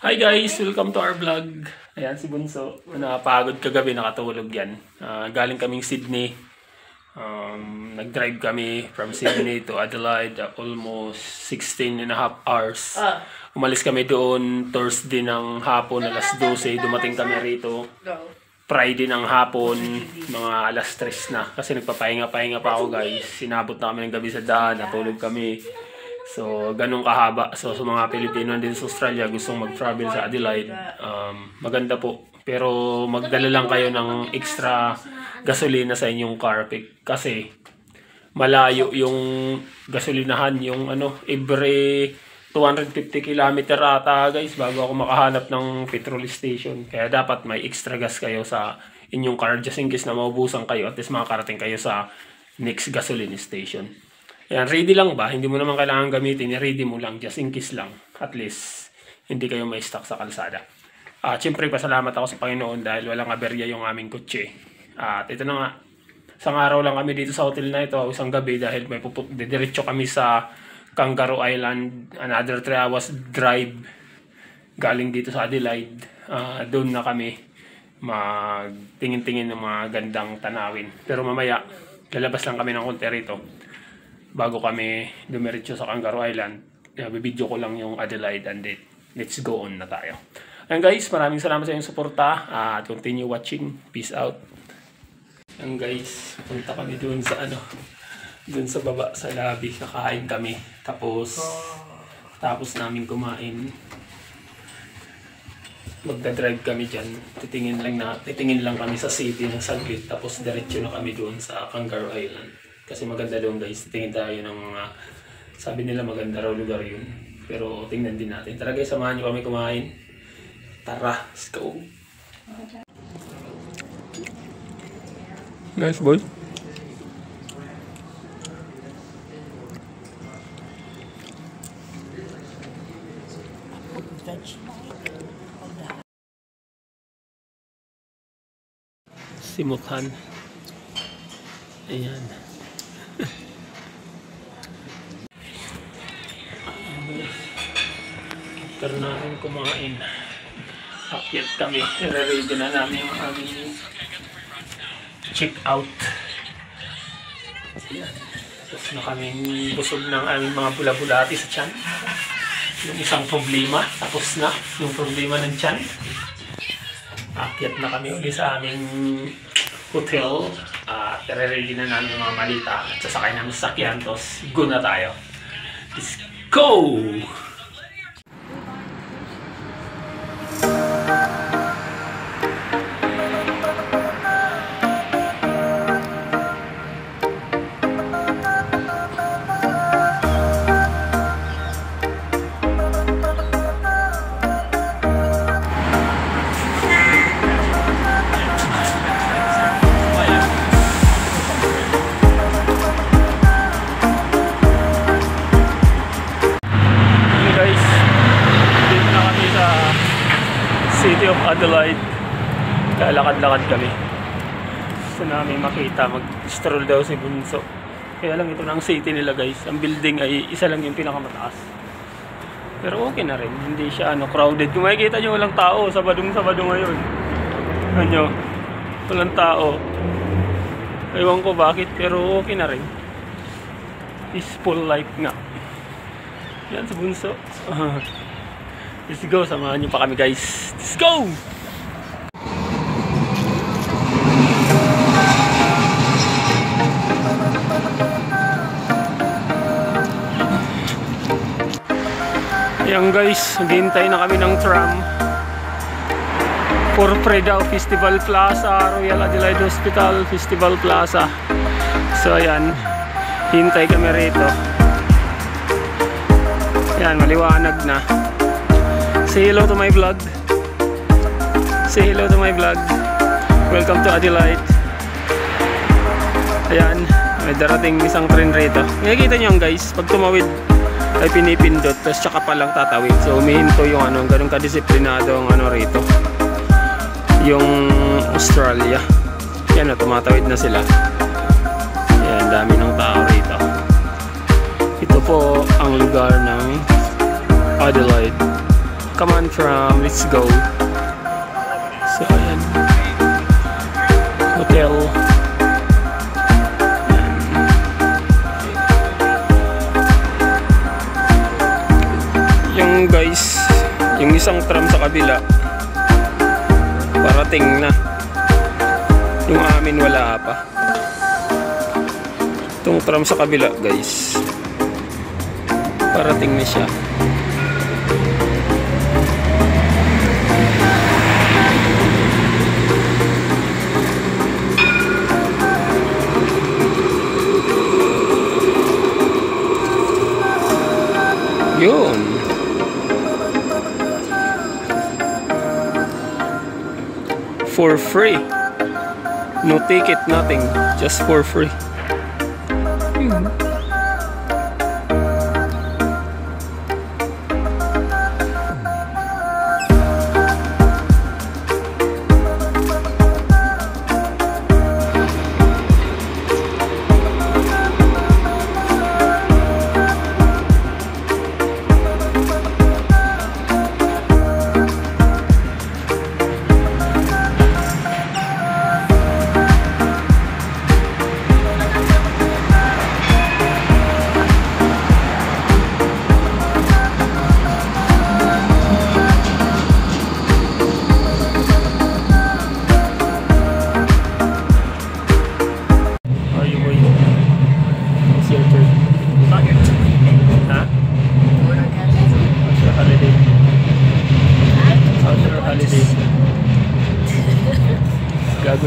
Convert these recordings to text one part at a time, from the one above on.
Hi guys! Welcome to our vlog. Ayan si Bunso. Napagod kagabi, nakatulog yan. Galing kaming Sydney. Nag-drive kami from Sydney to Adelaide, almost 16 and a half hours. Umalis kami doon Thursday ng hapon, alas 12. Dumating kami rito Friday ng hapon, mga alas 3 na. Kasi nagpapahinga-pahinga pa ako guys. Sinabot na kami ng gabi sa daan, natulog kami. So, ganun kahaba. So, sa mga Pilipino din sa Australia, gustong mag-travel sa Adelaide, maganda po. Pero, magdala lang kayo ng extra gasolina sa inyong car. Kasi, malayo yung gasolinahan. Yung every 250 km ata guys, bago ako makahanap ng petrol station. Kaya, dapat may extra gas kayo sa inyong car. Just in case na maubusan kayo, at least makakarating kayo sa next gasoline station. Yan, ready lang ba? Hindi mo naman kailangan gamitin. Ready mo lang, just in case lang. At least, hindi kayo may stock sa kalsada. Siyempre, pasalamat ako sa Panginoon dahil walang aberya yung aming kotse. At ito na nga, isang araw lang kami dito sa hotel na ito, isang gabi dahil may diretso kami sa Kangaroo Island. Another 3 hours drive galing dito sa Adelaide. Doon na kami magtingin-tingin ng mga gandang tanawin. Pero mamaya, lalabas lang kami ng konti rito bago kami dumiretso sa Kangaroo Island. Bibidyo ko lang yung Adelaide and then let's go on na tayo. Ayan guys, maraming salamat sa inyong suporta at continue watching. Peace out. Ayan guys, punta kami doon sa doon sa baba sa lobby, kakain kami. Tapos namin kumain, magdadrive kami dyan. Titingin lang kami sa city ng saglit, tapos diretso na kami doon sa Kangaroo Island. Kasi maganda doon guys, tingin tayo ng mga, sabi nila maganda raw lugar yun. Pero tingnan din natin. Tara guys, samahan nyo kami kumain. Tara, let's go. Nice boy. Simuthan. Ayan. After namin kumain, akyat kami. I-ready na namin yung aming check out. Ayan. Tapos na kaming busog ng aming mga bula-bulati sa tiyan. Yung isang problema, tapos na yung problema ng tiyan. Akyat na kami ulit sa aming hotel. I-ready na namin yung mga malita at sasakay namin sa sakyan. Tapos go na tayo. Let's go! City of Adelaide. Kalakad-lakad kami. Gusto namin makita, mag-stroll daw si Bunso. Kaya lang ito na ang city nila guys. Ang building ay isa lang yung pinakamataas. Pero okay na rin, hindi siya crowded. Kung makikita nyo, walang tao. Sabadong-sabado ngayon. Ano? Walang tao. Ewan ko bakit, pero okay na rin. Peaceful life nga. Yan si Bunso. Let's go, samahan nyo pa kami guys. Let's go! Ayan guys, naghihintay na kami ng tram for Predao Festival Plaza, Royal Adelaide Hospital Festival Plaza. So ayan, hintay kami rito. Ayan, maliwanag na. Say hello to my vlog. Say hello to my vlog. Welcome to Adelaide. Ayan, may darating isang train rito. Nakikita nyo guys, pag tumawid ay pinipindot, tapos tsaka pa lang tatawid. So umihinto yung ganun kadisiplinado ang rito. Yung Australia. Yan tumatawid na sila. Ayan, dami ng tao rito. Ito ang lugar ng Adelaide. Come on, tram, let's go. So, ayan. Hotel. Yung guys, yung isang tram sa kabila, parating na. Yung amin wala pa. Itong tram sa kabila guys, parating na siya. Yun. For free. No ticket, nothing. Just for free.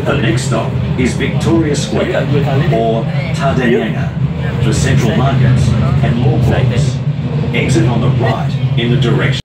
The next stop is Victoria Square or Tardanyanga for Central Markets and Law Courts. Exit on the right in the direction